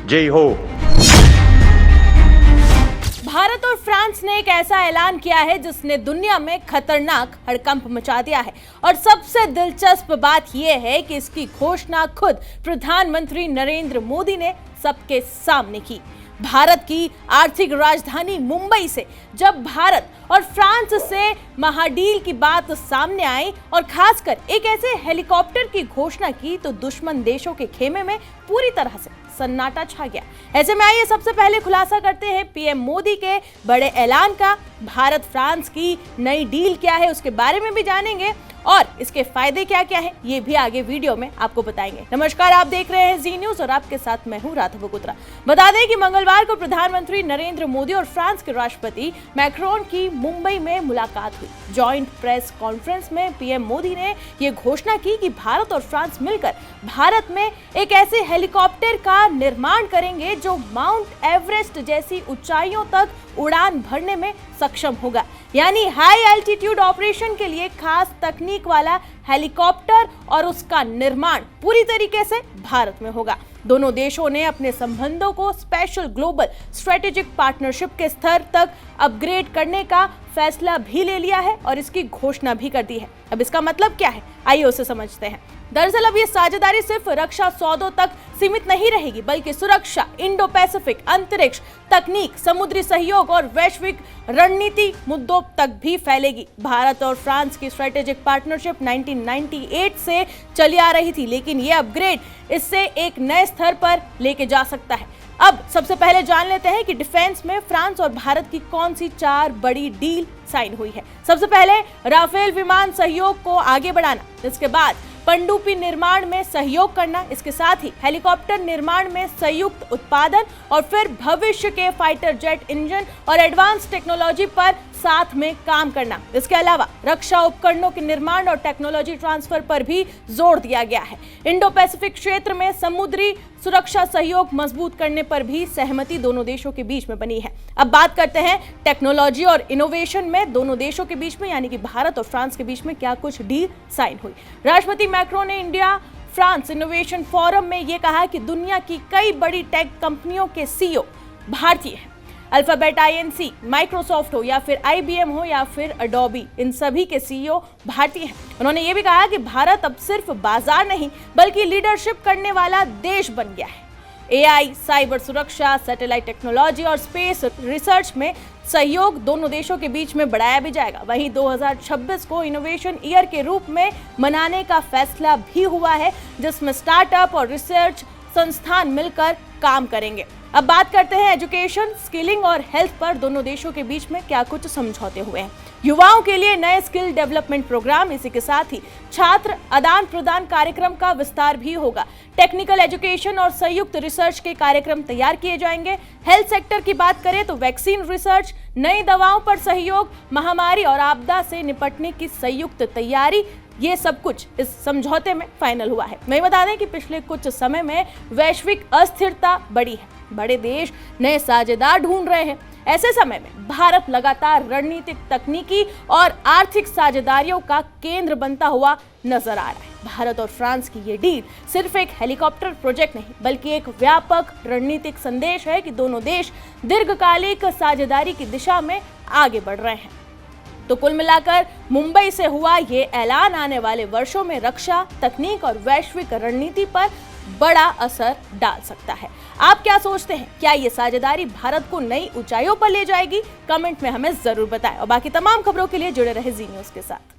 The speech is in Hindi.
जय हो। भारत और फ्रांस ने एक ऐसा ऐलान किया है जिसने दुनिया में खतरनाक हड़कंप मचा दिया है और सबसे दिलचस्प बात यह है कि इसकी घोषणा खुद प्रधानमंत्री नरेंद्र मोदी ने सबके सामने की। भारत की आर्थिक राजधानी मुंबई से जब भारत और फ्रांस से महाडील की बात सामने आई और खासकर एक ऐसे हेलीकॉप्टर की घोषणा की तो दुश्मन देशों के खेमे में पूरी तरह से सन्नाटा छा गया। ऐसे में आइए सबसे पहले खुलासा करते हैं पीएम मोदी के बड़े ऐलान का। भारत फ्रांस की नई डील क्या है उसके बारे में भी जानेंगे और इसके फायदे क्या क्या हैं ये भी आगे वीडियो में आपको बताएंगे। नमस्कार, आप देख रहे हैं जी न्यूज और आपके साथ मैं हूं राधा बगुत्रा। बता दें कि मंगलवार को प्रधानमंत्री नरेंद्र मोदी और फ्रांस के राष्ट्रपति मैक्रोन की मुंबई में मुलाकात हुई। जॉइंट प्रेस कॉन्फ्रेंस में पीएम मोदी ने ये घोषणा की कि भारत और फ्रांस मिलकर भारत में एक ऐसे हेलीकॉप्टर का निर्माण करेंगे जो माउंट एवरेस्ट जैसी ऊंचाइयों तक उड़ान भरने में सक्षम होगा, यानी हाई एल्टीट्यूड ऑपरेशन के लिए खास तकनीक वाला हेलीकॉप्टर और उसका निर्माण पूरी तरीके से भारत में होगा। दोनों देशों ने अपने संबंधों को स्पेशल ग्लोबल स्ट्रेटेजिक पार्टनरशिप के स्तर तक अपग्रेड करने का फैसला भी ले लिया है और इसकी घोषणा भी कर दी है। अब इसका मतलब क्या है, आइए उसे समझते हैं। दरअसल अब ये साझेदारी सिर्फ रक्षा सौदों तक सीमित नहीं रहेगी बल्कि सुरक्षा, इंडो पैसिफिक, अंतरिक्ष, तकनीक, समुद्री सहयोग और वैश्विक रणनीति मुद्दों तक भी फैलेगी। भारत और फ्रांस की स्ट्रेटेजिक पार्टनरशिप 1998 से चली आ रही थी, लेकिन ये अपग्रेड इससे एक नए स्तर पर लेके जा सकता है। अब सबसे पहले जान लेते हैं कि डिफेंस में फ्रांस और भारत की कौन सी 4 बड़ी डील साइन हुई है। सबसे पहले राफेल विमान सहयोग को आगे बढ़ाना, इसके बाद पनडुब्बी निर्माण में सहयोग करना, इसके साथ ही हेलीकॉप्टर निर्माण में संयुक्त उत्पादन और फिर भविष्य के फाइटर जेट इंजन और एडवांस टेक्नोलॉजी पर साथ में काम करना। इसके अलावा रक्षा उपकरणों के निर्माण और टेक्नोलॉजी ट्रांसफर पर भी जोर दिया गया है। इंडो पैसिफिक क्षेत्र में समुद्री सुरक्षा सहयोग मजबूत करने पर भी सहमति दोनों देशों के बीच में बनी है। अब बात करते हैं टेक्नोलॉजी और इनोवेशन में दोनों देशों के बीच में यानी कि भारत और फ्रांस के बीच में क्या कुछ डील साइन हुई। राष्ट्रपति मैक्रोन ने इंडिया फ्रांस इनोवेशन फोरम में यह कहा कि दुनिया की कई बड़ी टेक कंपनियों के सीईओ भारतीय हैं। अल्फाबेट, INC, माइक्रोसॉफ्ट हो या फिर IBM हो या फिर अडोबी, इन सभी के सीईओ भारतीय हैं। उन्होंने ये भी कहा कि भारत अब सिर्फ बाजार नहीं बल्कि लीडरशिप करने वाला देश बन गया है। AI, साइबर सुरक्षा, सैटेलाइट टेक्नोलॉजी और स्पेस रिसर्च में सहयोग दोनों देशों के बीच में बढ़ाया भी जाएगा। वहीं 2026 को इनोवेशन ईयर के रूप में मनाने का फैसला भी हुआ है जिसमें स्टार्टअप और रिसर्च संस्थान मिलकर काम करेंगे। अब बात करते हैं एजुकेशन, स्किलिंग और हेल्थ पर दोनों देशों के बीच में क्या कुछ समझौते हुए हैं। युवाओं के लिए नए स्किल डेवलपमेंट प्रोग्राम, इसी के साथ ही छात्र आदान प्रदान कार्यक्रम का विस्तार भी होगा। टेक्निकल एजुकेशन और संयुक्त रिसर्च के कार्यक्रम तैयार किए जाएंगे। हेल्थ सेक्टर की बात करें तो वैक्सीन रिसर्च, नई दवाओं पर सहयोग, महामारी और आपदा से निपटने की संयुक्त तैयारी, ये सब कुछ इस समझौते में फाइनल हुआ है। मैं बता दें कि पिछले कुछ समय में वैश्विक अस्थिरता बढ़ी है, बड़े देश नए साझेदार ढूंढ रहे हैं। ऐसे समय में भारत लगातार रणनीतिक, तकनीकी और आर्थिक साझेदारियों का केंद्र बनता हुआ नजर आ रहा है। भारत और फ्रांस की ये डील सिर्फ एक हेलीकॉप्टर प्रोजेक्ट नहीं बल्कि एक व्यापक रणनीतिक संदेश है कि दोनों देश दीर्घकालिक साझेदारी की दिशा में आगे बढ़ रहे हैं। तो कुल मिलाकर मुंबई से हुआ ये ऐलान आने वाले वर्षों में रक्षा, तकनीक और वैश्विक रणनीति पर बड़ा असर डाल सकता है। आप क्या सोचते हैं, क्या ये साझेदारी भारत को नई ऊंचाइयों पर ले जाएगी? कमेंट में हमें जरूर बताएं और बाकी तमाम खबरों के लिए जुड़े रहे जी न्यूज के साथ।